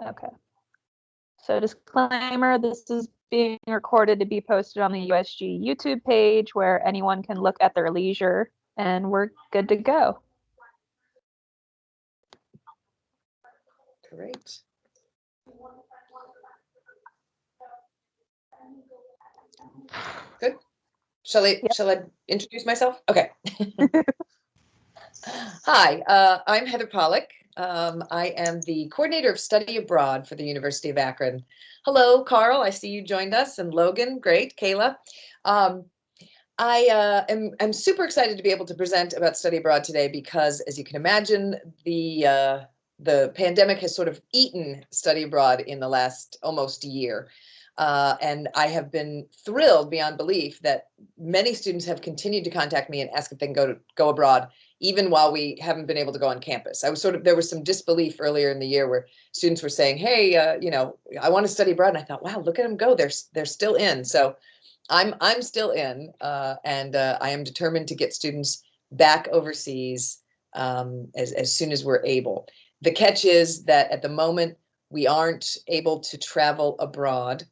Okay. So disclaimer, this is being recorded to be posted on the USG YouTube page where anyone can look at their leisure, and we're good to go. Great. Good. Shall I introduce myself? Okay. Hi, I'm Heather Pollack. I am the coordinator of study abroad for the University of Akron. Hello, Carl. I see you joined us, and Logan. Great, Kayla. I'm super excited to be able to present about study abroad today because, as you can imagine, the pandemic has sort of eaten study abroad in the last almost year. And I have been thrilled beyond belief that many students have continued to contact me and ask if they can go abroad, even while we haven't been able to go on campus. There was some disbelief earlier in the year where students were saying, hey, I want to study abroad. And I thought, wow, look at them go. They're still in. So I'm still in, and I am determined to get students back overseas as soon as we're able. The catch is that at the moment, we aren't able to travel abroad,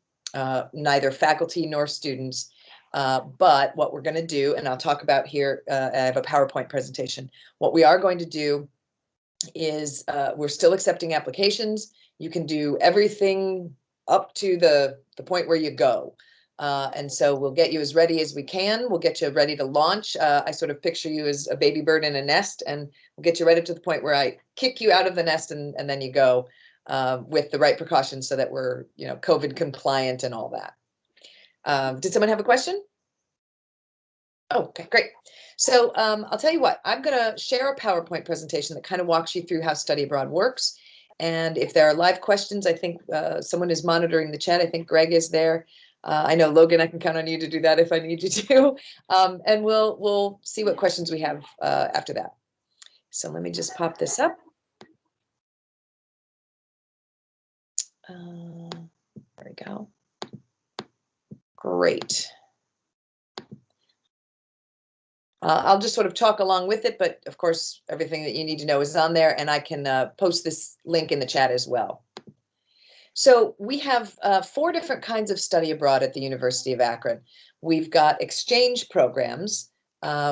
neither faculty nor students. But what we're going to do, and I'll talk about here, I have a PowerPoint presentation. What we are going to do is we're still accepting applications. You can do everything up to the point where you go. And so we'll get you as ready as we can. We'll get you ready to launch. I sort of picture you as a baby bird in a nest, and we'll get you right up to the point where I kick you out of the nest and then you go with the right precautions so that we're, COVID compliant and all that. Did someone have a question? Oh, okay, great. So I'll tell you what, I'm going to share a PowerPoint presentation that kind of walks you through how study abroad works. And if there are live questions, I think someone is monitoring the chat. I think Greg is there. I know, Logan, I can count on you to do that if I need you to. And we'll see what questions we have after that. So let me just pop this up. There we go. Great. I'll just sort of talk along with it, but of course, everything that you need to know is on there, and I can post this link in the chat as well. So we have 4 different kinds of study abroad at the University of Akron. We've got exchange programs,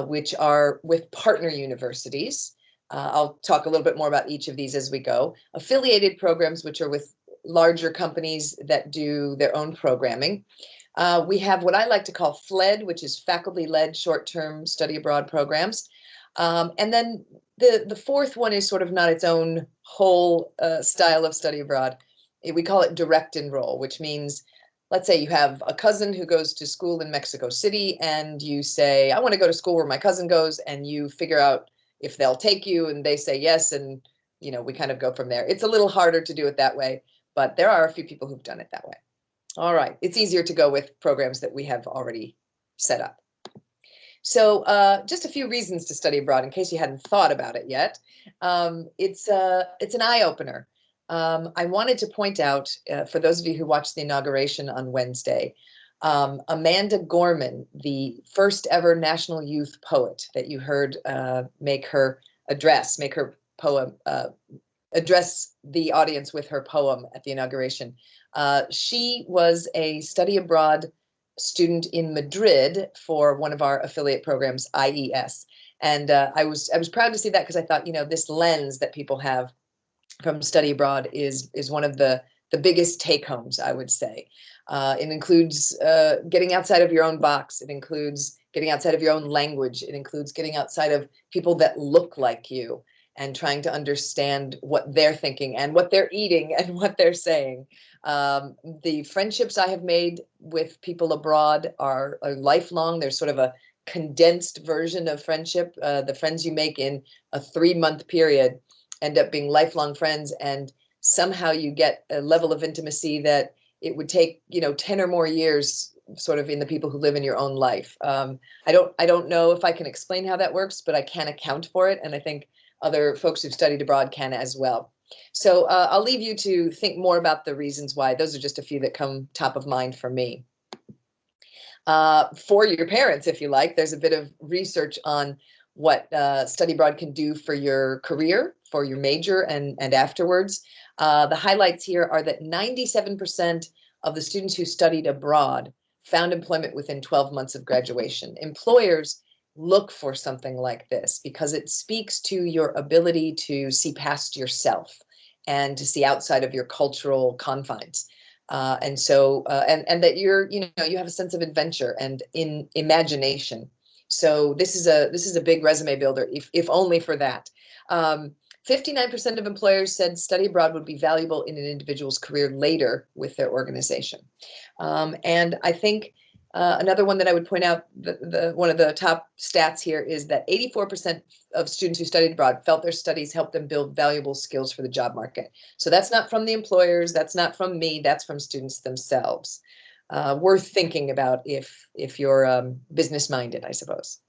which are with partner universities. I'll talk a little bit more about each of these as we go. Affiliated programs, which are with larger companies that do their own programming. We have what I like to call FLED, which is faculty-led short-term study abroad programs. And then the fourth one is sort of not its own whole style of study abroad. We call it direct enroll, which means, let's say you have a cousin who goes to school in Mexico City, and you say, I want to go to school where my cousin goes, and you figure out if they'll take you, and they say yes, and we kind of go from there. It's a little harder to do it that way, but there are a few people who've done it that way. All right, it's easier to go with programs that we have already set up. So just a few reasons to study abroad, in case you hadn't thought about it yet. It's an eye-opener. I wanted to point out, for those of you who watched the inauguration on Wednesday, Amanda Gorman, the first ever national youth poet that you heard make her poem, address the audience with her poem at the inauguration. She was a study abroad student in Madrid for one of our affiliate programs, IES. And I was proud to see that, because I thought, this lens that people have from study abroad is one of the biggest take-homes, I would say. It includes getting outside of your own box. It includes getting outside of your own language. It includes getting outside of people that look like you and trying to understand what they're thinking and what they're eating and what they're saying. The friendships I have made with people abroad are lifelong. There's sort of a condensed version of friendship. The friends you make in a 3-month period end up being lifelong friends, and somehow you get a level of intimacy that it would take 10 or more years sort of in the people who live in your own life. I don't know if I can explain how that works, but I can account for it, and I think other folks who've studied abroad can as well. So I'll leave you to think more about the reasons why. Those are just a few that come top of mind for me. For your parents, if you like, there's a bit of research on what study abroad can do for your career, for your major, and afterwards. The highlights here are that 97% of the students who studied abroad found employment within 12 months of graduation. Employers look for something like this because it speaks to your ability to see past yourself and to see outside of your cultural confines. And that you have a sense of adventure and in imagination. So this is a big resume builder, if only for that. 59% of employers said study abroad would be valuable in an individual's career later with their organization. And I think another one that I would point out, one of the top stats here is that 84% of students who studied abroad felt their studies helped them build valuable skills for the job market. So that's not from the employers, that's not from me, that's from students themselves. Worth thinking about if you're business-minded, I suppose.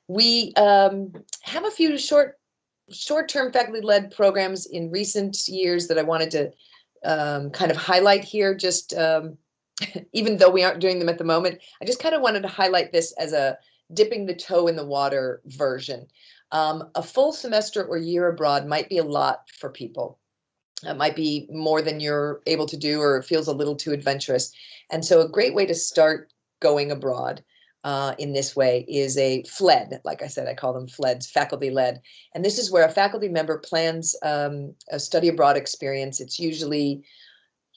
We have a few short-term faculty-led programs in recent years that I wanted to kind of highlight here, just even though we aren't doing them at the moment. I just kind of wanted to highlight this as a dipping the toe in the water version. A full semester or year abroad might be a lot for people. It might be more than you're able to do, or it feels a little too adventurous. And so a great way to start going abroad in this way is a FLED. Like I said, I call them FLEDs, faculty-led. And this is where a faculty member plans a study abroad experience. It's usually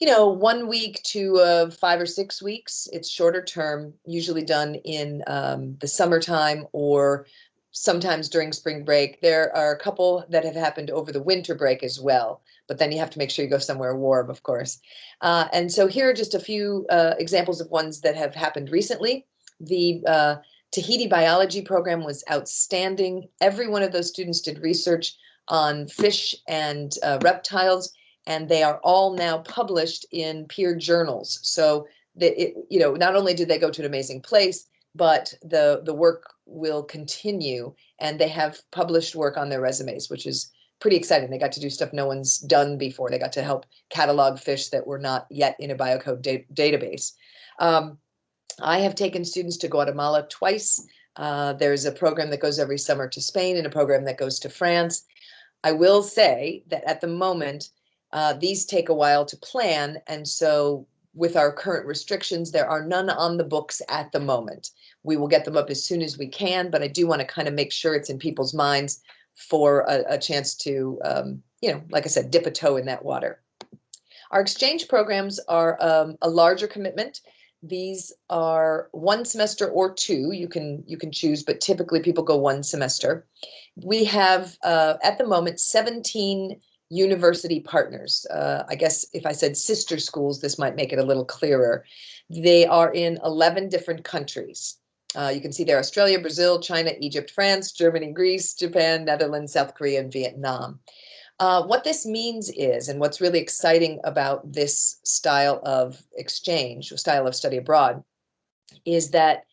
1 week to 5 or 6 weeks. It's shorter term, usually done in the summertime or sometimes during spring break. There are a couple that have happened over the winter break as well, but then you have to make sure you go somewhere warm, of course. And so here are just a few examples of ones that have happened recently. The Tahiti biology program was outstanding. Every one of those students did research on fish and reptiles, and they are all now published in peer journals. So not only did they go to an amazing place, but the work will continue, and they have published work on their resumes, which is pretty exciting. They got to do stuff no one's done before. They got to help catalog fish that were not yet in a biocode database. I have taken students to Guatemala twice. There's a program that goes every summer to Spain and a program that goes to France. I will say that at the moment, these take a while to plan. And so with our current restrictions, there are none on the books at the moment. We will get them up as soon as we can, but I do want to kind of make sure it's in people's minds for a chance to, like I said, dip a toe in that water. Our exchange programs are a larger commitment. These are 1 semester or 2. You can choose, but typically people go 1 semester. We have at the moment 17 university partners. I guess if I said sister schools, this might make it a little clearer. They are in 11 different countries. You can see there Australia, Brazil, China, Egypt, France, Germany, Greece, Japan, Netherlands, South Korea, and Vietnam. What this means is, and what's really exciting about this style of exchange, style of study abroad, is that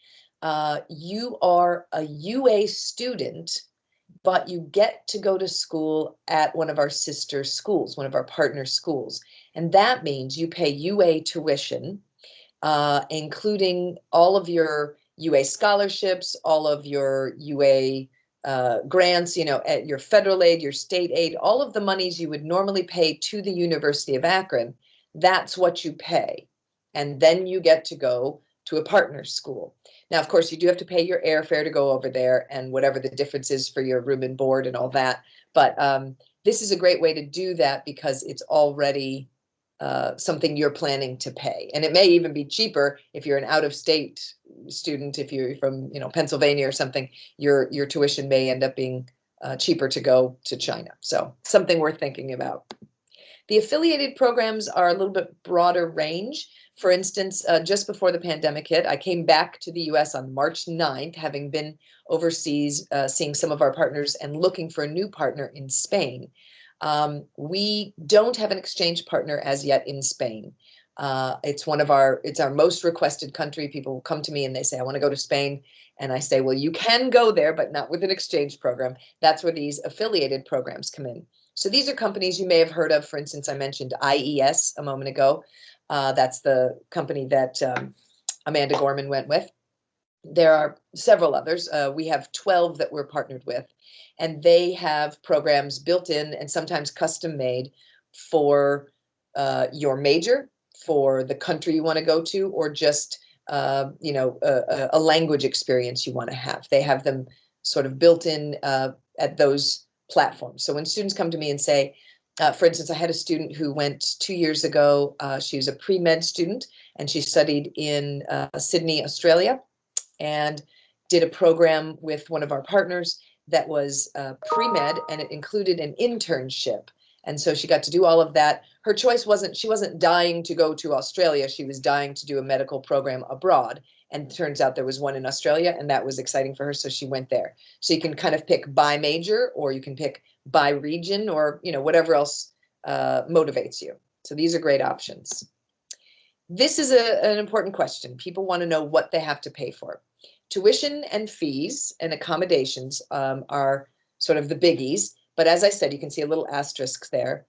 you are a UA student, but you get to go to school at one of our sister schools, one of our partner schools. And that means you pay UA tuition, including all of your UA scholarships, all of your UA grants, at your federal aid, your state aid, all of the monies you would normally pay to the University of Akron, that's what you pay. And then you get to go to a partner school. Now, of course, you do have to pay your airfare to go over there and whatever the difference is for your room and board and all that. But this is a great way to do that because it's already something you're planning to pay. And it may even be cheaper if you're an out-of-state student. If you're from Pennsylvania or something, your tuition may end up being cheaper to go to China. So something worth thinking about. The affiliated programs are a little bit broader range. For instance, just before the pandemic hit, I came back to the US on March 9th, having been overseas, seeing some of our partners and looking for a new partner in Spain. We don't have an exchange partner as yet in Spain. It's our most requested country. People come to me and they say, I want to go to Spain. And I say, well, you can go there, but not with an exchange program. That's where these affiliated programs come in. So these are companies you may have heard of. For instance, I mentioned IES a moment ago. That's the company that Amanda Gorman went with. There are several others. We have 12 that we're partnered with, and they have programs built in and sometimes custom made for your major, for the country you want to go to, or just a language experience you want to have. They have them sort of built in at those platforms. So when students come to me and say, for instance, I had a student who went 2 years ago. She was a pre-med student, and she studied in Sydney, Australia, and did a program with one of our partners that was pre-med, and it included an internship. And so she got to do all of that. Her choice wasn't, she wasn't dying to go to Australia. She was dying to do a medical program abroad. And it turns out there was one in Australia, and that was exciting for her. So she went there. So you can kind of pick by major, or you can pick by region, or, whatever else motivates you. So these are great options. This is an important question. People want to know what they have to pay for. Tuition and fees and accommodations are sort of the biggies. But as I said, you can see a little asterisk there.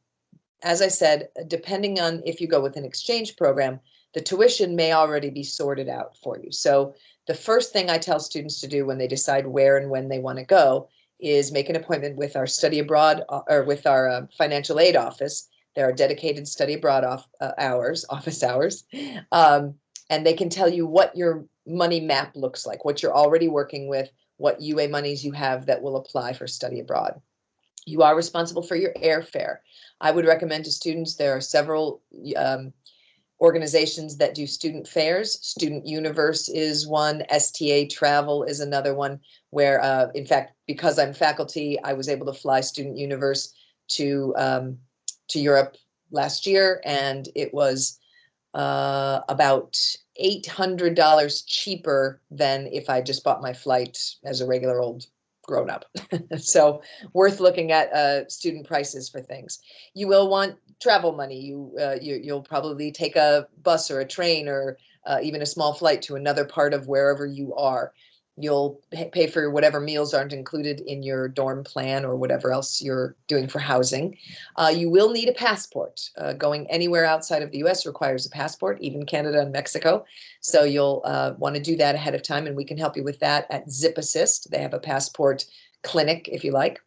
As I said, depending on if you go with an exchange program, the tuition may already be sorted out for you. So the first thing I tell students to do when they decide where and when they want to go is make an appointment with our study abroad or with our financial aid office. There are dedicated study abroad office hours, and they can tell you what your money map looks like, what you're already working with, what UA monies you have that will apply for study abroad. You are responsible for your airfare. I would recommend to students, there are several organizations that do student fairs. Student Universe is one. STA Travel is another one where, in fact, because I'm faculty, I was able to fly Student Universe to Europe last year, and it was about $800 cheaper than if I just bought my flight as a regular old grown up. So worth looking at student prices for things. You will want travel money. You'll probably take a bus or a train or even a small flight to another part of wherever you are. You'll pay for whatever meals aren't included in your dorm plan or whatever else you're doing for housing. You will need a passport. Going anywhere outside of the US requires a passport, even Canada and Mexico. So you'll want to do that ahead of time, and we can help you with that at Zip Assist. They have a passport clinic, if you like.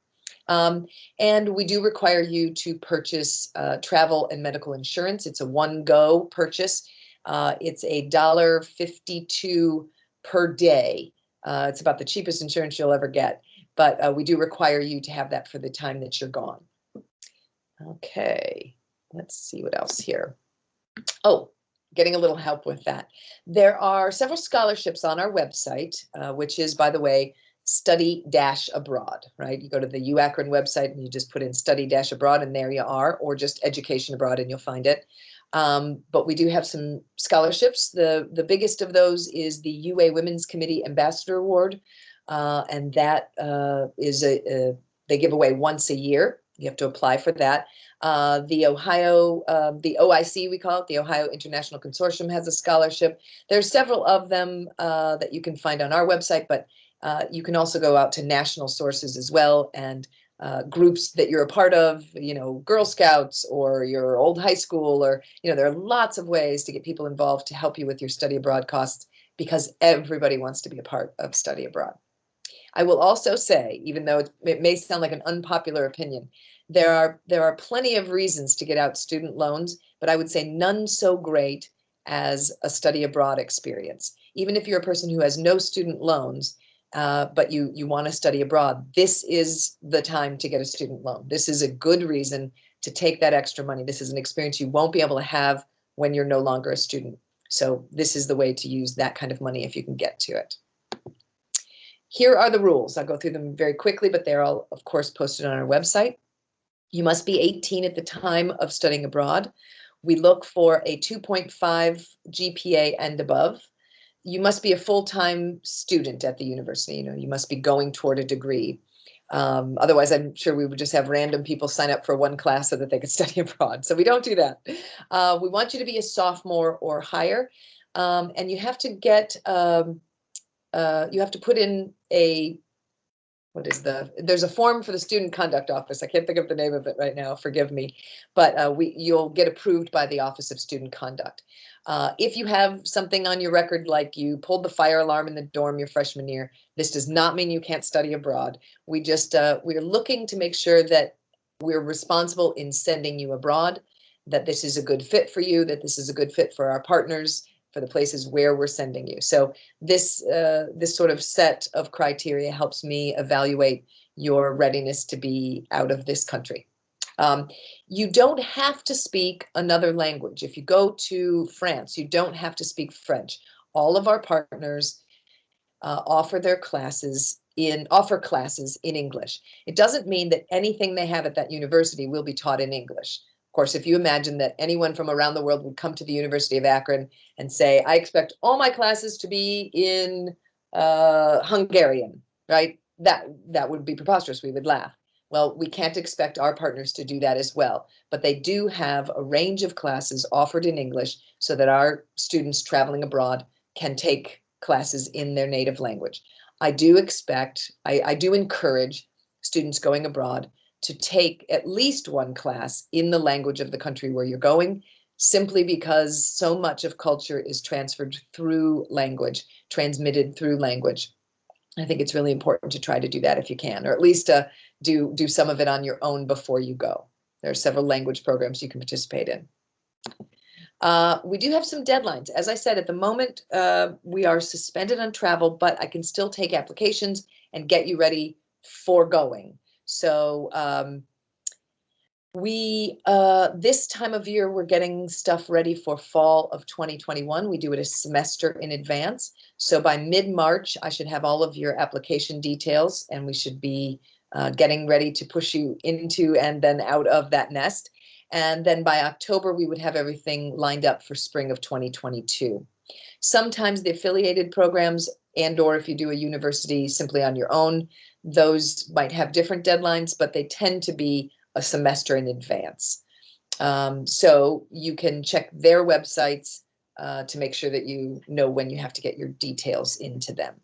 And we do require you to purchase travel and medical insurance. It's a one-go purchase. It's $1.52 per day. It's about the cheapest insurance you'll ever get, but we do require you to have that for the time that you're gone. Okay, let's see what else here. Oh, getting a little help with that. There are several scholarships on our website, which is, by the way, study-abroad, right? You go to the U Akron website and you just put in study-abroad and there you are, or just education abroad and you'll find it. But we do have some scholarships. The biggest of those is the UA Women's Committee Ambassador Award. And that is they give away once a year. You have to apply for that. The OIC, we call it, the Ohio International Consortium, has a scholarship. There's several of them that you can find on our website, but you can also go out to national sources as well, and groups that you're a part of, Girl Scouts or your old high school, or, there are lots of ways to get people involved to help you with your study abroad costs, because everybody wants to be a part of study abroad. I will also say, even though it may sound like an unpopular opinion, there are plenty of reasons to get out student loans, but I would say none so great as a study abroad experience. Even if you're a person who has no student loans, but you want to study abroad, this is the time to get a student loan. This is a good reason to take that extra money. This is an experience you won't be able to have when you're no longer a student. So this is the way to use that kind of money if you can get to it. Here are the rules. I'll go through them very quickly, but they're all, of course, posted on our website. You must be 18 at the time of studying abroad. We look for a 2.5 GPA and above. You must be a full-time student at the university. You must be going toward a degree. Otherwise, I'm sure we would just have random people sign up for one class so that they could study abroad. So we don't do that. We want you to be a sophomore or higher, and you have to get. You have to put in there's a form for the Student Conduct Office. I can't think of the name of it right now, forgive me, but you'll get approved by the Office of Student Conduct. If you have something on your record, like you pulled the fire alarm in the dorm your freshman year, this does not mean you can't study abroad. We're looking to make sure that we're responsible in sending you abroad, that this is a good fit for you, that this is a good fit for our partners, for the places where we're sending you. So this sort of set of criteria helps me evaluate your readiness to be out of this country. You don't have to speak another language. If you go to France, you don't have to speak French. All of our partners offer classes in English. It doesn't mean that anything they have at that university will be taught in English. Of course, if you imagine that anyone from around the world would come to the University of Akron and say, I expect all my classes to be in Hungarian, right? That would be preposterous. We would laugh. Well, we can't expect our partners to do that as well, but they do have a range of classes offered in English so that our students traveling abroad can take classes in their native language. I do encourage students going abroad to take at least one class in the language of the country where you're going, simply because so much of culture is transmitted through language. I think it's really important to try to do that if you can, or at least do some of it on your own before you go. There are several language programs you can participate in. We do have some deadlines. As I said, at the moment, we are suspended on travel, but I can still take applications and get you ready for going. So this time of year, we're getting stuff ready for fall of 2021. We do it a semester in advance. So by mid-March, I should have all of your application details, and we should be getting ready to push you into and then out of that nest. And then by October, we would have everything lined up for spring of 2022. Sometimes the affiliated programs and/or if you do a university simply on your own, those might have different deadlines, but they tend to be a semester in advance. So you can check their websites to make sure that you know when you have to get your details into them.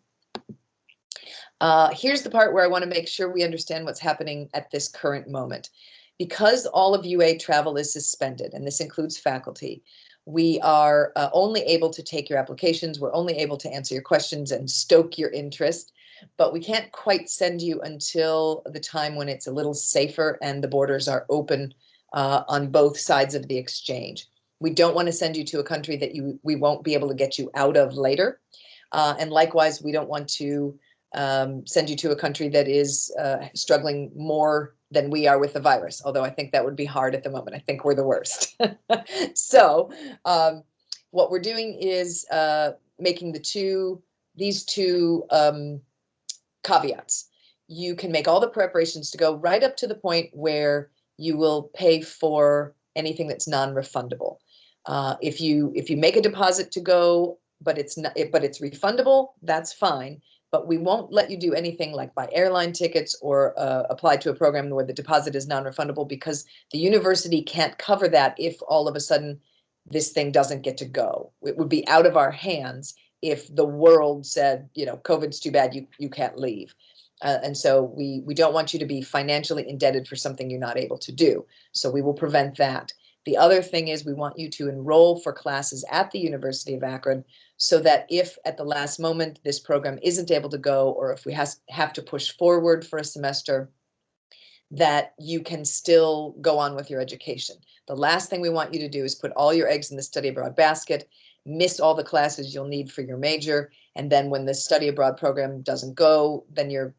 Here's the part where I want to make sure we understand what's happening at this current moment. Because all of UA travel is suspended, and this includes faculty, we are only able to take your applications. We're only able to answer your questions and stoke your interest, but we can't quite send you until the time when it's a little safer and the borders are open on both sides of the exchange. We don't want to send you to a country that we won't be able to get you out of later. And likewise, we don't want to send you to a country that is struggling more than we are with the virus, although I think that would be hard at the moment. I think we're the worst. So what we're doing is making these two caveats. You can make all the preparations to go right up to the point where you will pay for anything that's non-refundable. If you make a deposit to go, but it's refundable, that's fine. But we won't let you do anything like buy airline tickets or apply to a program where the deposit is non-refundable, because the university can't cover that if all of a sudden this thing doesn't get to go. It would be out of our hands if the world said, COVID's too bad, you can't leave. And so we don't want you to be financially indebted for something you're not able to do. So we will prevent that. The other thing is we want you to enroll for classes at the University of Akron, so that if at the last moment this program isn't able to go, or if we have to push forward for a semester, that you can still go on with your education. The last thing we want you to do is put all your eggs in the study abroad basket, miss all the classes you'll need for your major, and then when the study abroad program doesn't go, then you're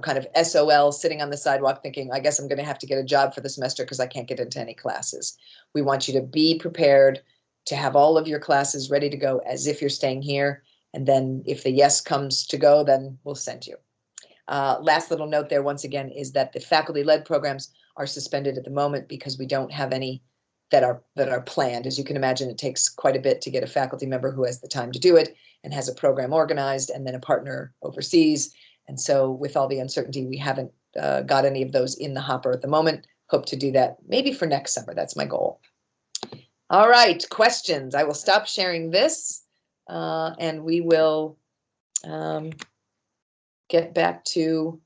kind of SOL sitting on the sidewalk thinking, I guess I'm going to have to get a job for the semester because I can't get into any classes. We want you to be prepared to have all of your classes ready to go as if you're staying here. And then if the yes comes to go, then we'll send you. Last little note there, once again, is that the faculty-led programs are suspended at the moment because we don't have any that are planned. As you can imagine, it takes quite a bit to get a faculty member who has the time to do it and has a program organized and then a partner overseas. And so with all the uncertainty, we haven't got any of those in the hopper at the moment. Hope to do that maybe for next summer. That's my goal. All right, questions. I will stop sharing this and we will get back to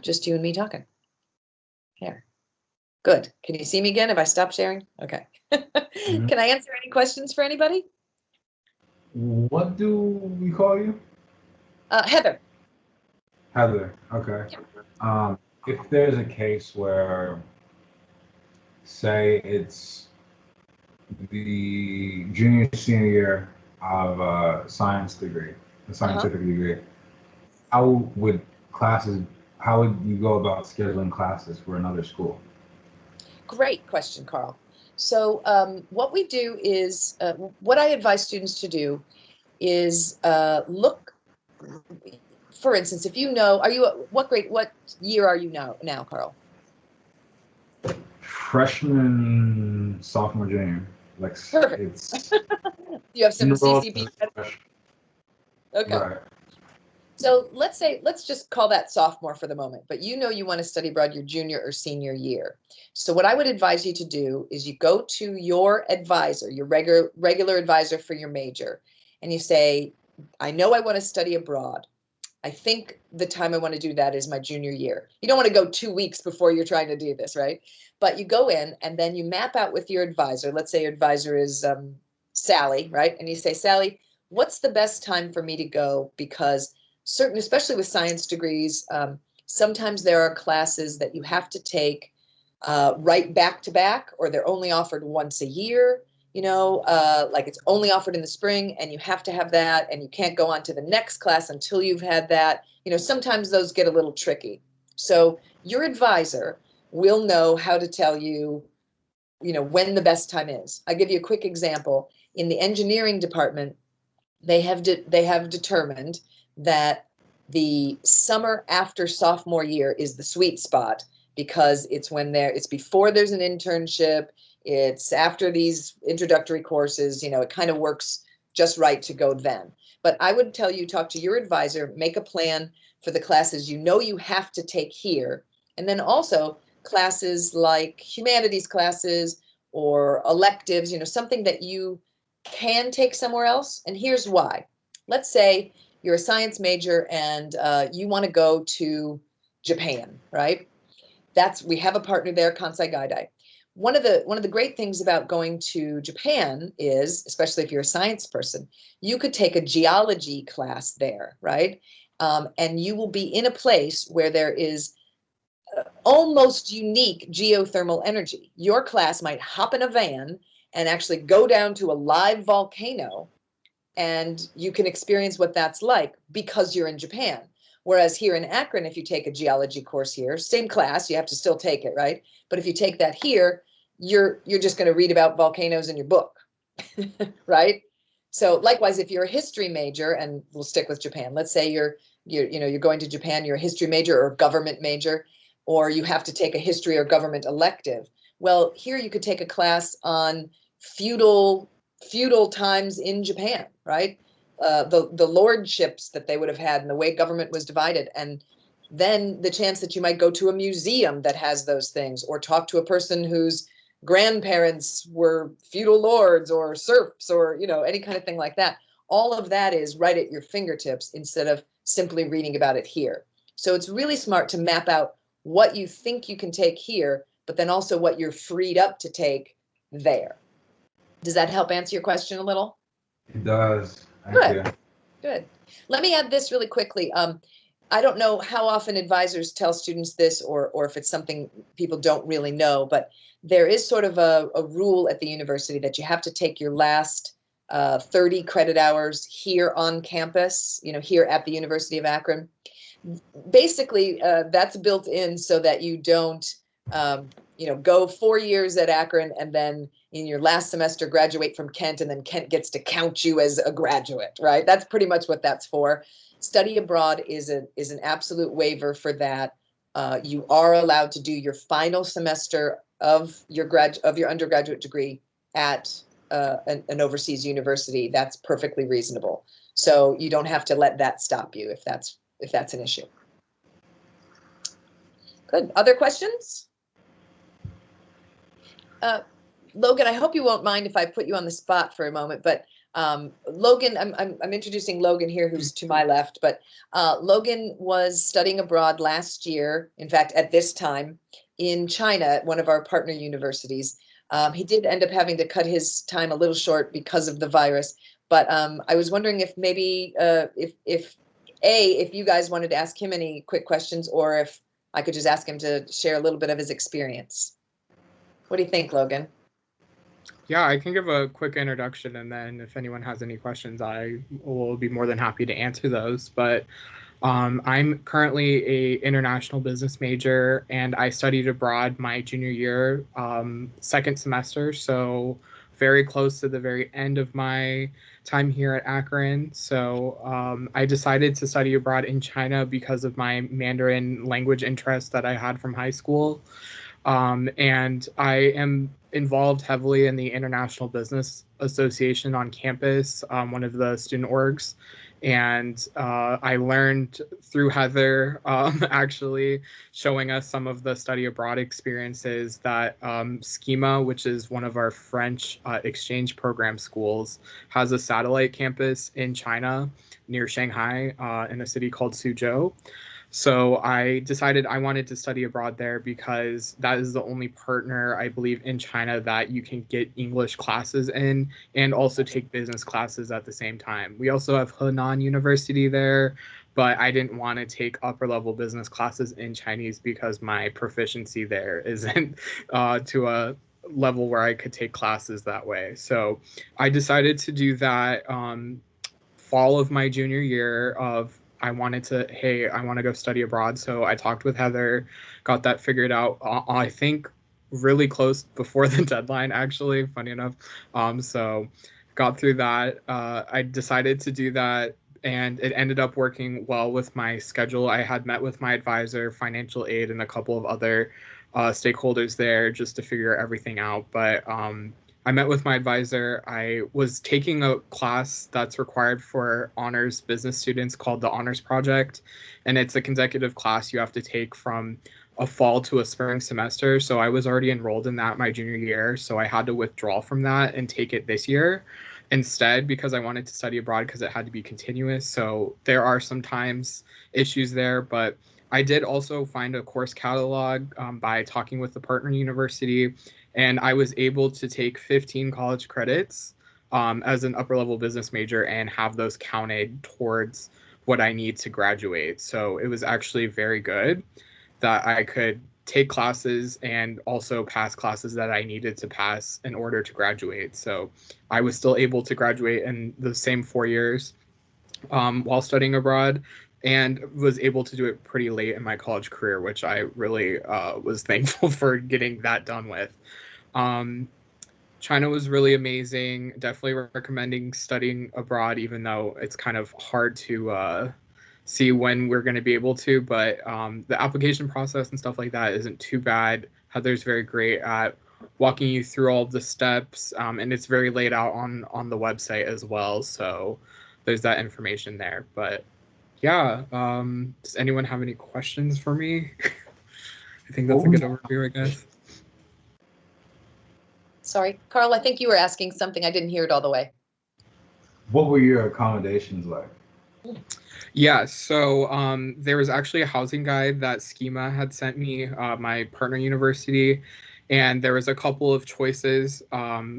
just you and me talking. Here. Good. Can you see me again if I stop sharing? Okay. Can I answer any questions for anybody? What do we call you? Heather. Heather. Okay. If there's a case where say it's the junior senior year of a science degree, a scientific degree, how would classes, how would you go about scheduling classes for another school? Great question, Carl. So what we do is, what I advise students to do is look, for instance, if you know, are you, what year are you now, Carl? Freshman, sophomore, junior. Like Perfect. it's You have some enrolled CCP. as a Okay. right. So let's just call that sophomore for the moment, but you know you want to study abroad your junior or senior year. So what I would advise you to do is you go to your advisor, your regular advisor for your major, and you say, I know I want to study abroad. I think the time I want to do that is my junior year. You don't want to go 2 weeks before you're trying to do this, right? But you go in and then you map out with your advisor. Let's say your advisor is Sally, right? And you say, Sally, what's the best time for me to go? Because especially with science degrees, sometimes there are classes that you have to take right back to back, or they're only offered once a year. Like it's only offered in the spring and you have to have that, and you can't go on to the next class until you've had that. Sometimes those get a little tricky. So your advisor will know how to tell you, when the best time is. I'll give you a quick example. In the engineering department, they have determined that the summer after sophomore year is the sweet spot, because it's before there's an internship. It's after these introductory courses, it kind of works just right to go then. But I would tell you, talk to your advisor, make a plan for the classes you have to take here. And then also classes like humanities classes or electives, something that you can take somewhere else. And here's why. Let's say you're a science major and you want to go to Japan, right? We have a partner there, Kansai Gaidai. One of the great things about going to Japan is, especially if you're a science person, you could take a geology class there, right? And you will be in a place where there is almost unique geothermal energy. Your class might hop in a van and actually go down to a live volcano, and you can experience what that's like because you're in Japan. Whereas here in Akron, if you take a geology course here, same class, you have to still take it, right? But if you take that here, you're just going to read about volcanoes in your book, right? So likewise, if you're a history major, and we'll stick with Japan, let's say you're going to Japan, you're a history major or government major, or you have to take a history or government elective. Well, here you could take a class on feudal times in Japan, right? The lordships that they would have had and the way government was divided. And then the chance that you might go to a museum that has those things, or talk to a person whose grandparents were feudal lords or serfs, or any kind of thing like that. All of that is right at your fingertips instead of simply reading about it here. So it's really smart to map out what you think you can take here, but then also what you're freed up to take there. Does that help answer your question a little? It does. Thank you. Good. Let me add this really quickly. I don't know how often advisors tell students this, or if it's something people don't really know, but there is sort of a rule at the university that you have to take your last 30 credit hours here on campus, here at the University of Akron. Basically, that's built in so that you don't, go 4 years at Akron and then in your last semester graduate from Kent, and then Kent gets to count you as a graduate, right? That's pretty much what that's for. Study abroad is an absolute waiver for that. You are allowed to do your final semester of your undergraduate degree at an overseas university. That's perfectly reasonable. So you don't have to let that stop you if that's an issue. Good. Other questions? Logan, I hope you won't mind if I put you on the spot for a moment, but Logan, I'm introducing Logan here, who's to my left, but Logan was studying abroad last year, in fact, at this time in China at one of our partner universities. He did end up having to cut his time a little short because of the virus, but I was wondering if maybe if you guys wanted to ask him any quick questions, or if I could just ask him to share a little bit of his experience. What do you think, Logan? Yeah, I can give a quick introduction, and then if anyone has any questions, I will be more than happy to answer those. But I'm currently a international business major, and I studied abroad my junior year, second semester, so very close to the very end of my time here at Akron. So I decided to study abroad in China because of my Mandarin language interest that I had from high school. And I am involved heavily in the International Business Association on campus, one of the student orgs. And I learned through Heather actually showing us some of the study abroad experiences that Schema, which is one of our French exchange program schools, has a satellite campus in China near Shanghai in a city called Suzhou. So I decided I wanted to study abroad there because that is the only partner, I believe, in China that you can get English classes in and also take business classes at the same time. We also have Henan University there, but I didn't want to take upper level business classes in Chinese because my proficiency there isn't to a level where I could take classes that way. So I decided to do that fall of my junior year of I wanted to, hey, I want to go study abroad. So I talked with Heather, got that figured out, I think really close before the deadline, actually, funny enough. So got through that. I decided to do that, and it ended up working well with my schedule. I had met with my advisor, financial aid, and a couple of other stakeholders there just to figure everything out. But I met with my advisor. I was taking a class that's required for honors business students called the Honors Project. And it's a consecutive class you have to take from a fall to a spring semester. So I was already enrolled in that my junior year. So I had to withdraw from that and take it this year instead because I wanted to study abroad because it had to be continuous. So there are sometimes issues there, but I did also find a course catalog by talking with the partner university, and I was able to take 15 college credits as an upper level business major and have those counted towards what I need to graduate. So it was actually very good that I could take classes and also pass classes that I needed to pass in order to graduate. So I was still able to graduate in the same 4 years while studying abroad, and was able to do it pretty late in my college career, which I really was thankful for getting that done with. China was really amazing. Definitely recommending studying abroad, even though it's kind of hard to see when we're going to be able to. But the application process and stuff like that isn't too bad. Heather's very great at walking you through all of the steps, and it's very laid out on the website as well. So there's that information there. But yeah, does anyone have any questions for me? I think that's a good overview, I guess. Sorry, Carl, I think you were asking something. I didn't hear it all the way. What were your accommodations like? Yeah, so there was actually a housing guide that Schema had sent me, my partner university, and there was a couple of choices.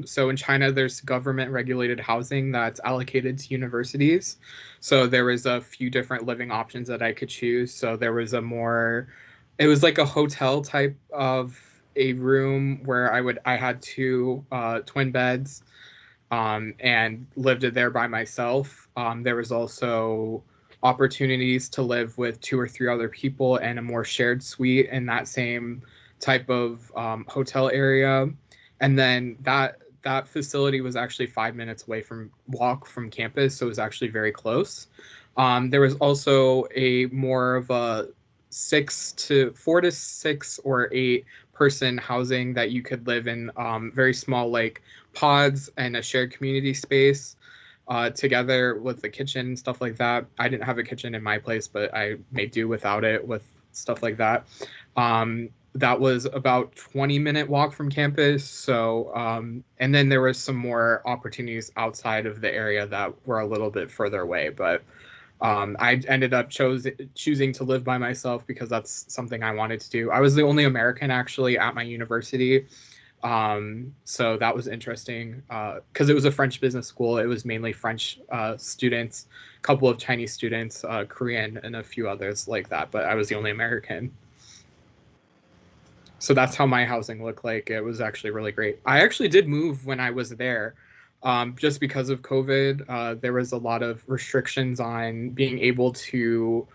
So in China, there's government regulated housing that's allocated to universities. So there was a few different living options that I could choose. So there was it was like a hotel type of a room where I had two twin beds and lived there by myself. There was also opportunities to live with 2 or 3 other people and a more shared suite in that same type of hotel area. And then that facility was actually 5 minutes away from campus, so it was actually very close. There was also a more of a 4 to 6 or 8 person housing that you could live in, very small, like pods and a shared community space together with the kitchen and stuff like that. I didn't have a kitchen in my place, but I made do without it with stuff like that. That was about 20-minute walk from campus. So, and then there was some more opportunities outside of the area that were a little bit further away, but I ended up choosing to live by myself because that's something I wanted to do. I was the only American actually at my university. So that was interesting because it was a French business school. It was mainly French students, a couple of Chinese students, Korean, and a few others like that. But I was the only American. So that's how my housing looked like. It was actually really great. I actually did move when I was there. Just because of COVID, there was a lot of restrictions on being able to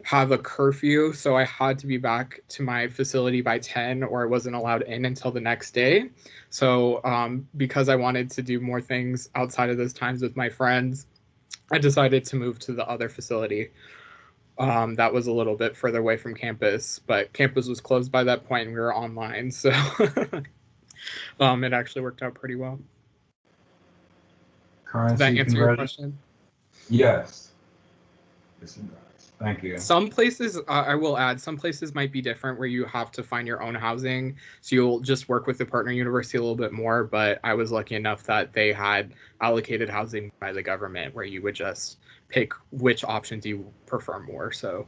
have a curfew. So I had to be back to my facility by 10 or I wasn't allowed in until the next day. So because I wanted to do more things outside of those times with my friends, I decided to move to the other facility. That was a little bit further away from campus, but campus was closed by that point and we were online. So it actually worked out pretty well. Did that answer your question? Yes. Yes, it does. Thank you. Some places, I will add, some places might be different where you have to find your own housing. So you'll just work with the partner university a little bit more. But I was lucky enough that they had allocated housing by the government where you would just pick which options you prefer more. So.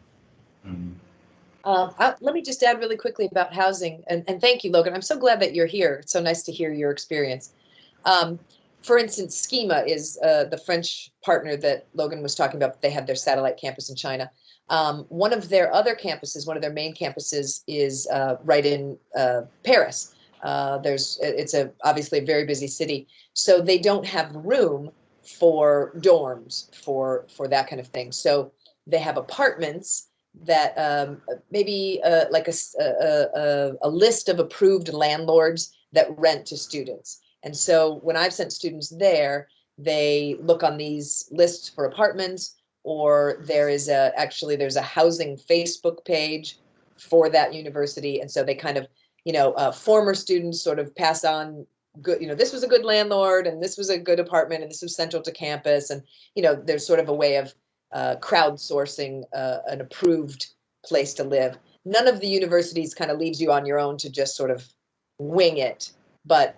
Let me just add really quickly about housing. And thank you, Logan. I'm so glad that you're here. It's so nice to hear your experience. For instance, Schema is the French partner that Logan was talking about. They have their satellite campus in China. One of their other campuses, one of their main campuses is right in Paris. It's obviously a very busy city. So they don't have room for dorms for that kind of thing. So they have apartments that maybe like a list of approved landlords that rent to students. And so when I've sent students there, they look on these lists for apartments, or there's a housing Facebook page for that university. And so they kind of, former students sort of pass on good, this was a good landlord and this was a good apartment and this was central to campus. And, there's sort of a way of crowdsourcing an approved place to live. None of the universities kind of leaves you on your own to just sort of wing it. But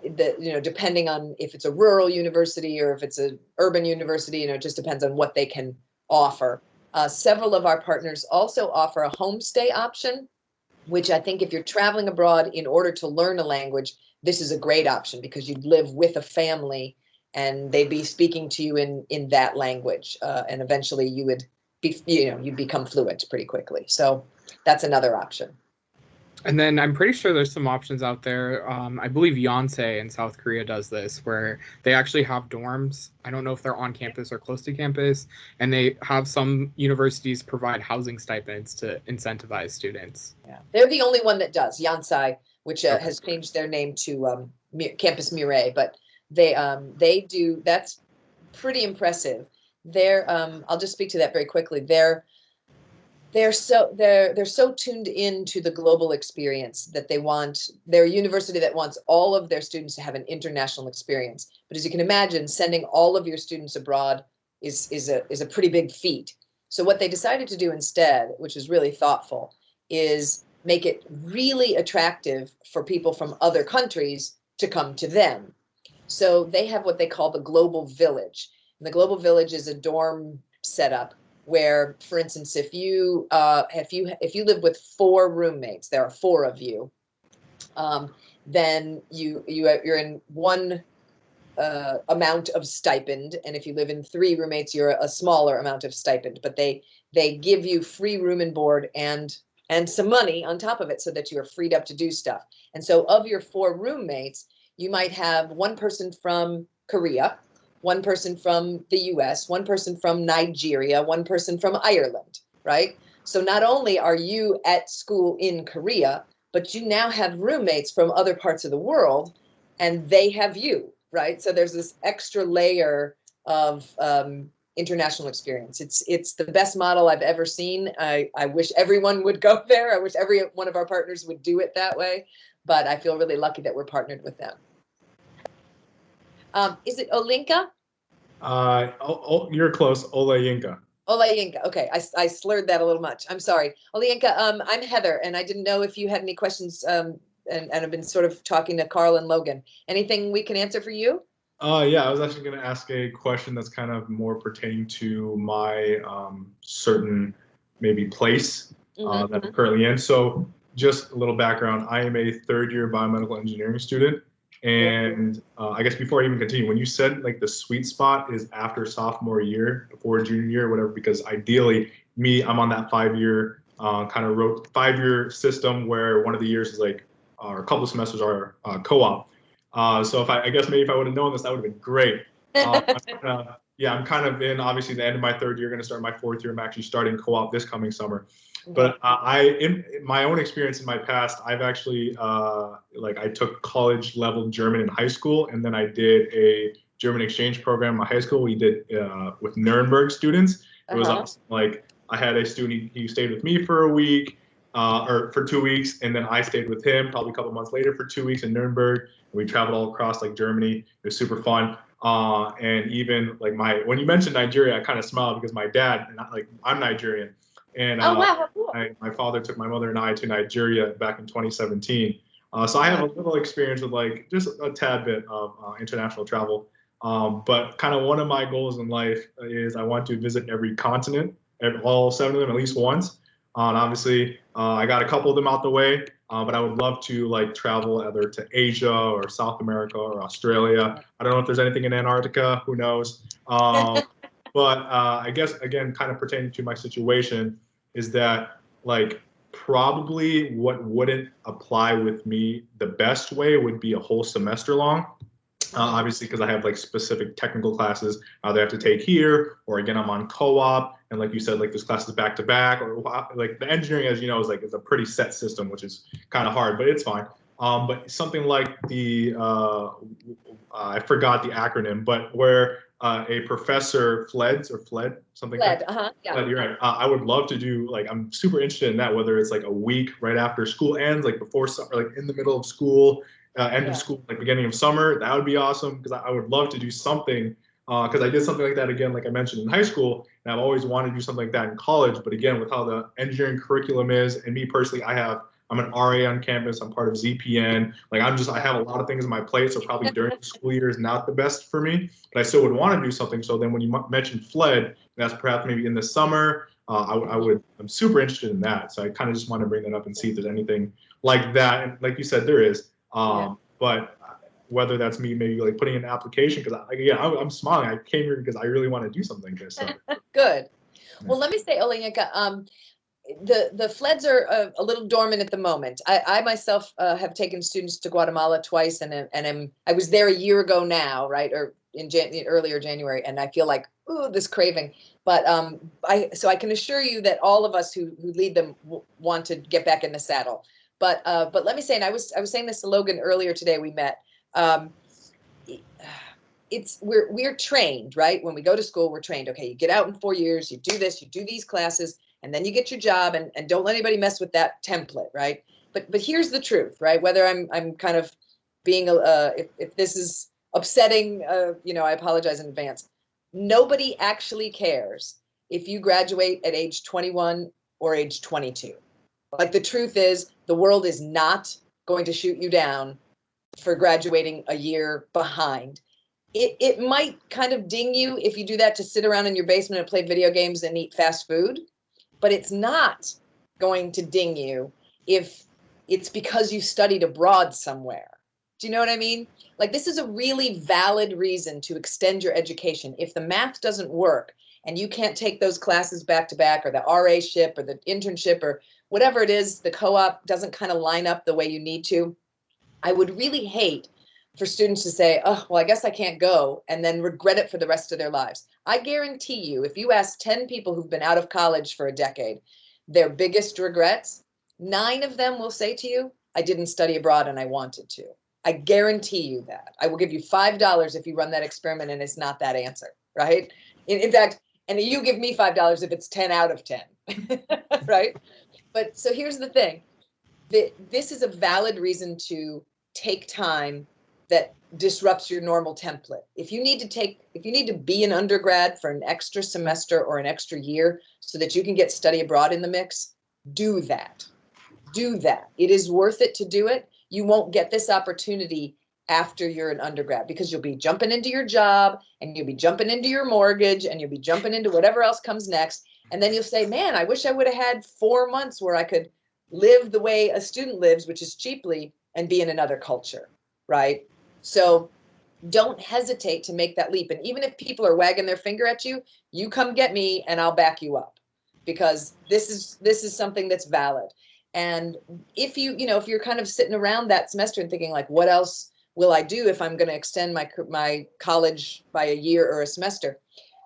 depending on if it's a rural university or if it's an urban university, it just depends on what they can offer. Several of our partners also offer a homestay option, which I think if you're traveling abroad in order to learn a language, this is a great option because you'd live with a family and they'd be speaking to you in that language, and eventually you would be, you'd become fluent pretty quickly. So that's another option. And then I'm pretty sure there's some options out there. I believe Yonsei in South Korea does this, where they actually have dorms. I don't know if they're on campus or close to campus, and they have some universities provide housing stipends to incentivize students. Yeah, they're the only one that does, Yonsei, which has changed their name to Campus Murray, but they do. That's pretty impressive. I'll just speak to that very quickly. They're so tuned into the global experience that they're a university that wants all of their students to have an international experience. But as you can imagine, sending all of your students abroad is a pretty big feat. So what they decided to do instead, which is really thoughtful, is make it really attractive for people from other countries to come to them. So they have what they call the Global Village. And the Global Village is a dorm setup where, for instance, if you live with 4 roommates, there are 4 of you, then you're in one amount of stipend, and if you live in 3 roommates, you're a smaller amount of stipend. But they give you free room and board and some money on top of it, so that you are freed up to do stuff. And so, of your 4 roommates, you might have one person from Korea, one person from the US, one person from Nigeria, one person from Ireland, right? So not only are you at school in Korea, but you now have roommates from other parts of the world, and they have you, right? So there's this extra layer of international experience. It's the best model I've ever seen. I wish everyone would go there. I wish every one of our partners would do it that way, but I feel really lucky that we're partnered with them. Is it Olinka? You're close. Olayinka. Olayinka. Okay, I slurred that a little much. I'm sorry. Olayinka, I'm Heather, and I didn't know if you had any questions, and I've been sort of talking to Carl and Logan. Anything we can answer for you? Yeah, I was actually going to ask a question that's kind of more pertaining to my certain maybe place that I'm currently in. So just a little background. I am a 3rd-year biomedical engineering student. And I guess before I even continue, when you said like the sweet spot is after sophomore year, before junior year, whatever, because ideally I'm on that 5-year kind of 5-year system where one of the years is like or a couple of semesters are co-op. So I guess maybe if I would have known this, that would have been great. I'm kind of in obviously the end of my third year, going to start my fourth year. I'm actually starting co-op this coming summer. But in my own experience in my past, I've actually I took college level German in high school, and then I did a German exchange program in my high school. We did with Nuremberg students. It was awesome. Like I had a student, he stayed with me for a week or for 2 weeks, and then I stayed with him probably a couple months later for 2 weeks in Nuremberg. And we traveled all across like Germany. It was super fun. And even like when you mentioned Nigeria, I kind of smiled because my dad, and I'm Nigerian, and wow, cool. my father took my mother and I to Nigeria back in 2017. So I have a little experience with like just a tad bit of international travel. But kind of one of my goals in life is I want to visit every continent, all 7 of them at least once. And obviously, I got a couple of them out the way. But I would love to like travel either to Asia or South America or Australia. I don't know if there's anything in Antarctica, who knows? But I guess, again, kind of pertaining to my situation is that like probably what wouldn't apply with me the best way would be a whole semester long. Obviously, because I have like specific technical classes they have to take here, or again, I'm on co-op, and like you said, like there's classes back to back, or like the engineering, as you know, is a pretty set system, which is kind of hard, but it's fine. But something like the I forgot the acronym, but where a professor fled, something. Yeah. Fled, you're right. I would love to do I'm super interested in that, whether it's like a week right after school ends, like before summer, like in the middle of school. End of school, like beginning of summer, that would be awesome because I would love to do something because I did something like that again, like I mentioned in high school, and I've always wanted to do something like that in college. But again, with how the engineering curriculum is, and me personally, I'm an RA on campus. I'm part of ZPN. I have a lot of things on my plate, so probably during the school year is not the best for me. But I still would want to do something. So then when you mentioned FLED, that's perhaps maybe in the summer. I'm super interested in that. So I kind of just want to bring that up and see if there's anything like that. And like you said, there is. But whether that's me maybe like putting in an application, because I'm smiling. I came here because I really want to do something this summer. Good. Well, let me say, Olenika, the FLEDs are a little dormant at the moment. I myself have taken students to Guatemala twice, and I was there a year ago now, right, or in earlier January, and I feel like this craving. But so I can assure you that all of us who lead them want to get back in the saddle. But let me say, and I was saying this to Logan earlier today. We met. We're trained, right? When we go to school, we're trained. Okay, you get out in 4 years, you do this, you do these classes, and then you get your job, and don't let anybody mess with that template, right? But here's the truth, right? Whether I'm kind of being if this is upsetting, I apologize in advance. Nobody actually cares if you graduate at age 21 or age 22. Like the truth is, the world is not going to shoot you down for graduating a year behind. It might kind of ding you if you do that to sit around in your basement and play video games and eat fast food, but it's not going to ding you if it's because you studied abroad somewhere. Do you know what I mean? Like this is a really valid reason to extend your education. If the math doesn't work and you can't take those classes back to back, or the RA-ship or the internship or whatever it is, the co-op doesn't kind of line up the way you need to, I would really hate for students to say, oh, well, I guess I can't go, and then regret it for the rest of their lives. I guarantee you, if you ask 10 people who've been out of college for a decade, their biggest regrets, 9 of them will say to you, I didn't study abroad and I wanted to. I guarantee you that. I will give you $5 if you run that experiment and it's not that answer, right? In fact, and you give me $5 if it's 10 out of 10, right? But so here's the thing. This is a valid reason to take time that disrupts your normal template. If you need to be an undergrad for an extra semester or an extra year so that you can get study abroad in the mix, do that. Do that. It is worth it to do it. You won't get this opportunity after you're an undergrad because you'll be jumping into your job and you'll be jumping into your mortgage and you'll be jumping into whatever else comes next. And then you'll say, man, I wish I would have had 4 months where I could live the way a student lives, which is cheaply, and be in another culture, right? So don't hesitate to make that leap. And even if people are wagging their finger at you, you come get me and I'll back you up, because this is something that's valid. And if if you're kind of sitting around that semester and thinking like, what else will I do if I'm going to extend my college by a year or a semester?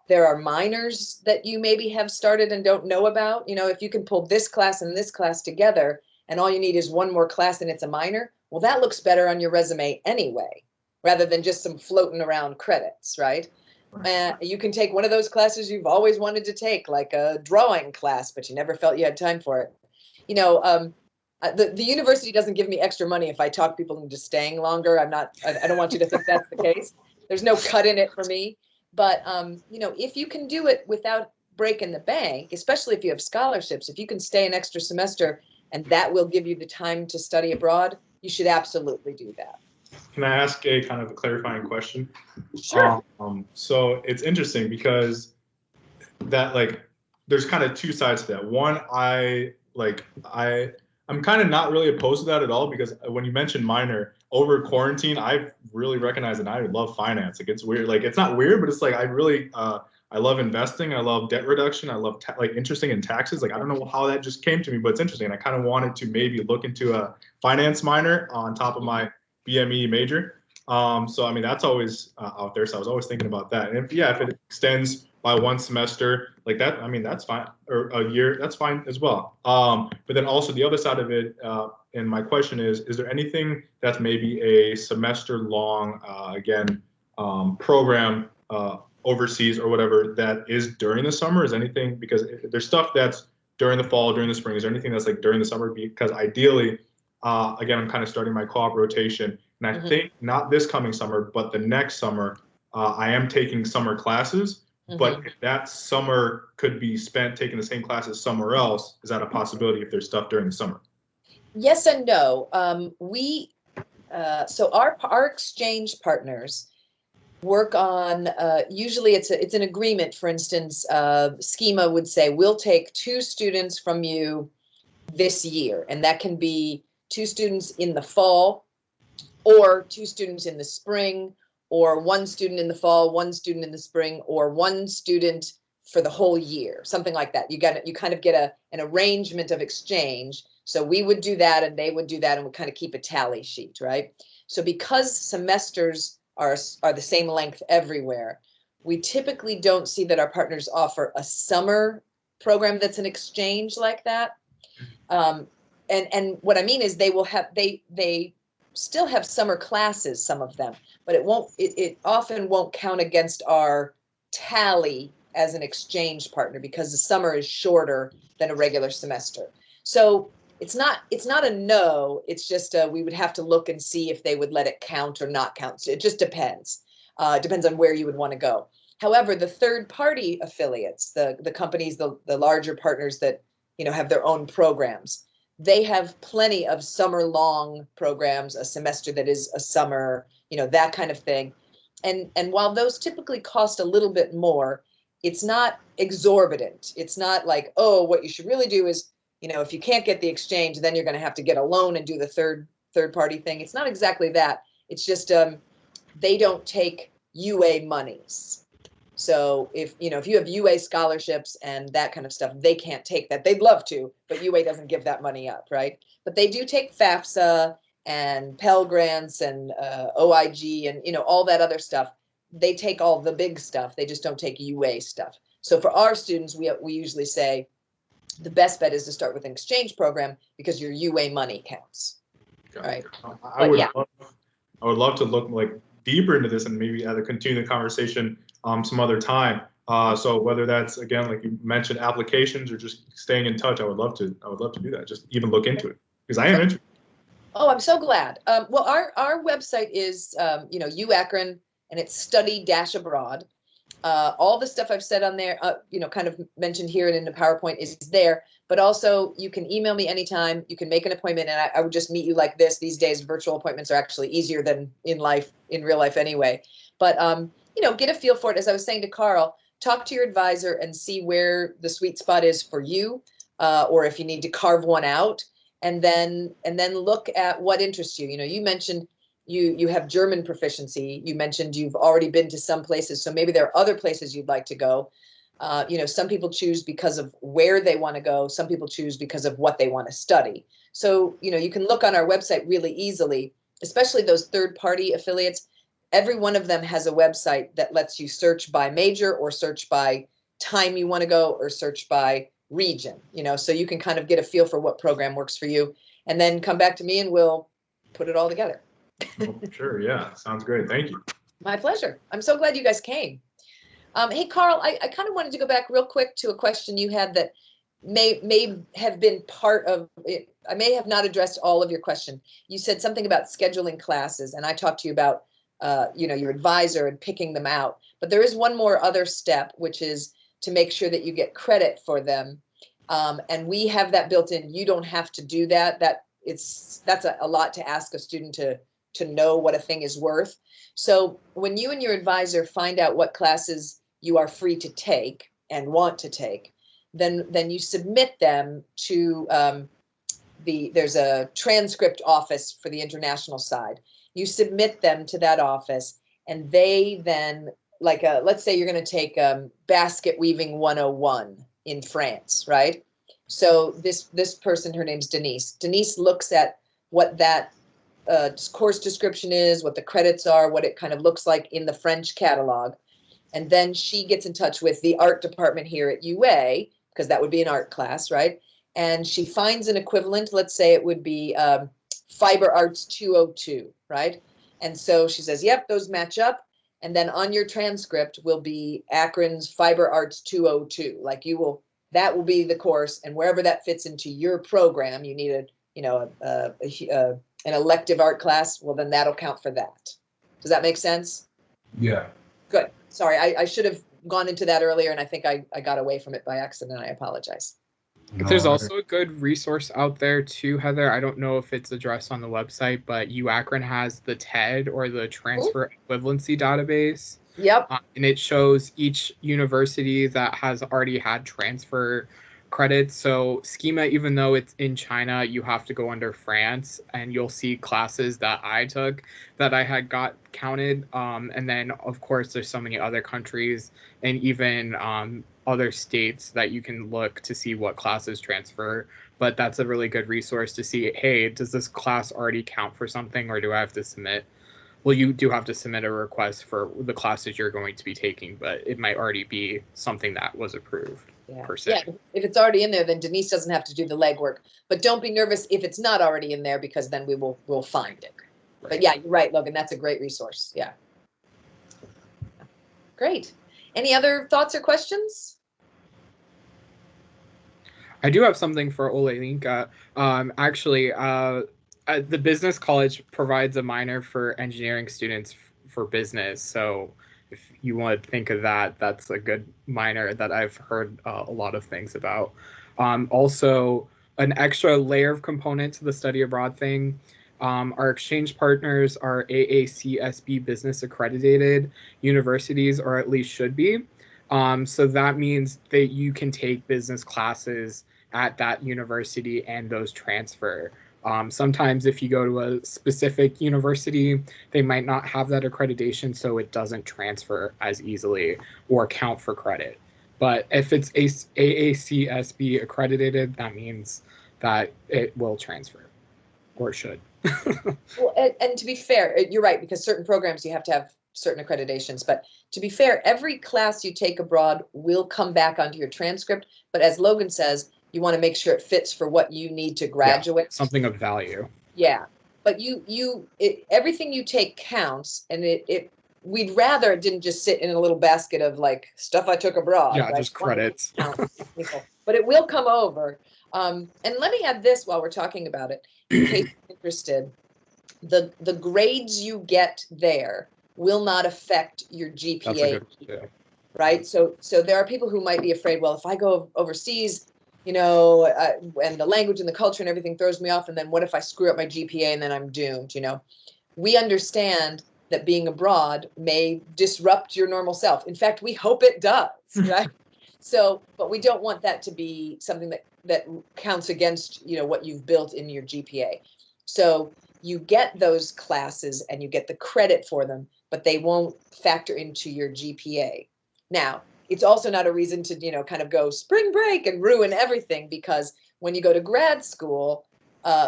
There are minors that you maybe have started and don't know about. If you can pull this class and this class together and all you need is one more class and it's a minor, well, that looks better on your resume anyway, rather than just some floating around credits, right? You can take one of those classes you've always wanted to take, like a drawing class, but you never felt you had time for it. The university doesn't give me extra money if I talk people into staying longer. I don't want you to think that's the case. There's no cut in it for me. But, if you can do it without breaking the bank, especially if you have scholarships, if you can stay an extra semester and that will give you the time to study abroad, you should absolutely do that. Can I ask a kind of a clarifying question? Sure. So it's interesting because that there's kind of two sides to that. One, I'm kind of not really opposed to that at all, because when you mentioned minor over quarantine, I've really recognized that I love finance. It's weird. It's not weird, but it's I really, I love investing. I love debt reduction. I love interesting in taxes. I don't know how that just came to me, but it's interesting. And I kind of wanted to maybe look into a finance minor on top of my BME major. So, I mean, that's always out there. So I was always thinking about that. And if it extends by one semester like that, I mean, that's fine. Or a year, that's fine as well. But then also the other side of it, and my question is there anything that's maybe a semester long, program overseas or whatever that is during the summer? Is anything, because there's stuff that's during the fall, during the spring, is there anything that's during the summer? Because ideally, again, I'm kind of starting my co-op rotation, and I think not this coming summer, but the next summer, I am taking summer classes. But if that summer could be spent taking the same classes somewhere else, is that a possibility if there's stuff during the summer? Yes and no. So our exchange partners work on, usually it's an agreement. For instance, Schema would say, we'll take 2 students from you this year, and that can be 2 students in the fall, or 2 students in the spring, or 1 student in the fall, 1 student in the spring, or 1 student for the whole year, something like that. You kind of get an arrangement of exchange. So we would do that and they would do that, and we kind of keep a tally sheet, right? So because semesters are the same length everywhere, we typically don't see that our partners offer a summer program that's an exchange like that. And what I mean is they still have summer classes, some of them, but it often won't count against our tally as an exchange partner, because the summer is shorter than a regular semester. So it's not a no, it's just we would have to look and see if they would let it count or not count. So it just depends. Depends on where you would want to go. However, the third party affiliates, the companies, the larger partners that have their own programs, they have plenty of summer long programs, a semester that is a summer, that kind of thing. And while those typically cost a little bit more, it's not exorbitant. It's not like, oh, what you should really do is, if you can't get the exchange, then you're going to have to get a loan and do the third party thing. It's not exactly that. It's just they don't take UA monies. So if you have UA scholarships and that kind of stuff, they can't take that. They'd love to, but UA doesn't give that money up, right? But they do take FAFSA and Pell Grants and OIG and all that other stuff. They take all the big stuff. They just don't take UA stuff. So for our students, we usually say the best bet is to start with an exchange program because your UA money counts. Right. I would love to look deeper into this and maybe continue the conversation some other time. So whether that's, again, like you mentioned, applications or just staying in touch, I would love to do that. Just even look into it, because I am interested. Oh, I'm so glad. Well, our website is UAkron, and it's study-abroad. All the stuff I've said on there, kind of mentioned here and in the PowerPoint is there, but also you can email me anytime. You can make an appointment, and I would just meet you like this. These days, virtual appointments are actually easier than in real life anyway. But, get a feel for it. As I was saying to Carl, talk to your advisor and see where the sweet spot is for you, or if you need to carve one out, and then look at what interests you. You mentioned you have German proficiency. You mentioned you've already been to some places, so maybe there are other places you'd like to go. Some people choose because of where they want to go. Some people choose because of what they want to study. So, you can look on our website really easily, especially those third-party affiliates. Every one of them has a website that lets you search by major or search by time you want to go or search by region, so you can kind of get a feel for what program works for you and then come back to me and we'll put it all together. Oh, sure. Yeah. Sounds great. Thank you. My pleasure. I'm so glad you guys came. Hey, Carl, I kind of wanted to go back real quick to a question you had that may have been part of it. I may have not addressed all of your question. You said something about scheduling classes, and I talked to you about, your advisor and picking them out. But there is one more other step, which is to make sure that you get credit for them. And we have that built in. You don't have to do that. That's a lot to ask a student to know what a thing is worth. So when you and your advisor find out what classes you are free to take and want to take, then you submit them to there's a transcript office for the international side. You submit them to that office, and they then, let's say you're going to take basket weaving 101 in France, right? So this person, her name's Denise. Denise looks at what that course description is, what the credits are, what it kind of looks like in the French catalog. And then she gets in touch with the art department here at UA, because that would be an art class, right? And she finds an equivalent. Let's say it would be Fiber Arts 202, right? And so she says, yep, those match up. And then on your transcript will be Akron's Fiber Arts 202. That will be the course. And wherever that fits into your program, you need an elective art class. Well, then that'll count for that. Does that make sense? Yeah. Good. Sorry, I should have gone into that earlier, and I think I got away from it by accident. I apologize. There's also a good resource out there too, Heather. I don't know if it's addressed on the website, but UAkron has the TED, or the Transfer Equivalency Database. Yep. And it shows each university that has already had transfer credits. So Schema, even though it's in China, you have to go under France, and you'll see classes that I took that I had got counted. And then, of course, there's so many other countries and even other states that you can look to see what classes transfer. But that's a really good resource to see, hey, does this class already count for something, or do I have to submit? Well, you do have to submit a request for the classes you're going to be taking, but it might already be something that was approved. Yeah. Per se. Yeah, if it's already in there, then Denise doesn't have to do the legwork. But don't be nervous if it's not already in there, because then we'll find it. Right. But yeah, you're right, Logan. That's a great resource. Yeah. Great. Any other thoughts or questions? I do have something for Olelinka. Actually, the business college provides a minor for engineering students for business. So if you want to think of that, that's a good minor that I've heard a lot of things about. Also, an extra layer of component to the study abroad thing. Our exchange partners are AACSB business accredited universities, or at least should be. So that means that you can take business classes at that university and those transfer. Sometimes if you go to a specific university, they might not have that accreditation, so it doesn't transfer as easily or count for credit. But if it's AACSB accredited, that means that it will transfer, or should. Well, and to be fair, you're right, because certain programs you have to have certain accreditations. But to be fair, every class you take abroad will come back onto your transcript. But as Logan says, you want to make sure it fits for what you need to graduate. Yeah, something of value. Yeah, but everything you take counts, and we'd rather it didn't just sit in a little basket of like stuff I took abroad. Yeah, right? just credits. But it will come over. And let me add this while we're talking about it, in case you're interested. The grades you get there will not affect your GPA. That's a good, right? So there are people who might be afraid, well, if I go overseas, and the language and the culture and everything throws me off, and then what if I screw up my GPA and then I'm doomed, We understand that being abroad may disrupt your normal self. In fact, we hope it does, right? But we don't want that to be something that counts against, what you've built in your GPA. So you get those classes and you get the credit for them, but they won't factor into your GPA. Now, it's also not a reason to, you know, kind of go spring break and ruin everything, because when you go to grad school,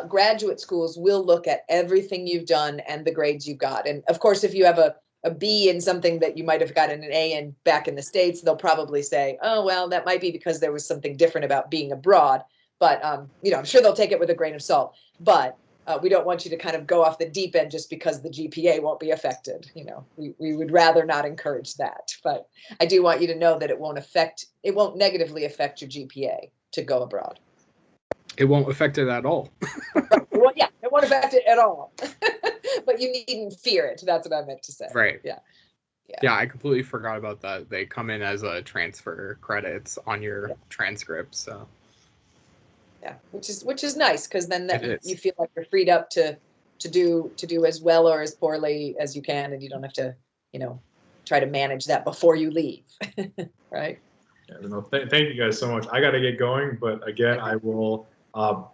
graduate schools will look at everything you've done and the grades you got. And of course, if you have a B in something that you might have gotten an A in back in the States, they'll probably say, oh, well, that might be because there was something different about being abroad. But, you know, I'm sure they'll take it with a grain of salt. But we don't want you to kind of go off the deep end just because the GPA won't be affected. You know, we would rather not encourage that. But I do want you to know that it won't negatively affect your GPA to go abroad. It won't affect it at all. Well, yeah, it won't affect it at all. But you needn't fear it. That's what I meant to say. Right. Yeah. Yeah, I completely forgot about that. They come in as a transfer credits on your transcript. So yeah, which is nice, because then you is. feel like you're freed up to do as well or as poorly as you can, and you don't have to, you know, try to manage that before you leave. Right. Yeah, no, thank you guys so much. I got to get going, but again, I will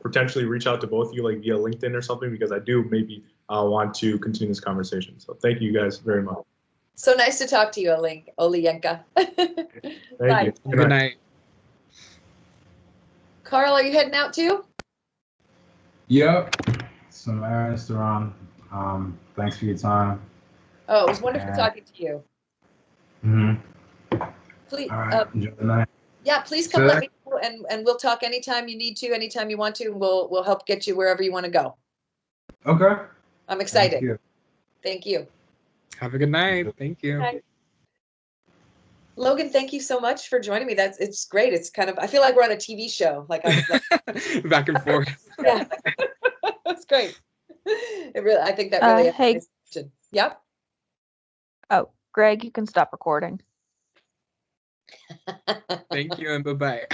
potentially reach out to both of you, like via LinkedIn or something, because I do maybe want to continue this conversation. So thank you guys very much. So nice to talk to you, Olienka. Thank you. Good night. Carl, are you heading out too? Yep. Some errands to run. Thanks for your time. Oh, it was wonderful talking to you. Please, All right. Enjoy the night. yeah, please come let me know, and we'll talk anytime you need to, anytime you want to, and we'll help get you wherever you want to go. Okay. I'm excited. Thank you. Thank you. Have a good night. Thank you. Bye. Logan, thank you so much for joining me. It's great. It's kind of, I feel like we're on a TV show. Like I was like back and forth. Yeah. That's great. I think that really hey. Yep. Oh, Greg, you can stop recording. Thank you and bye-bye.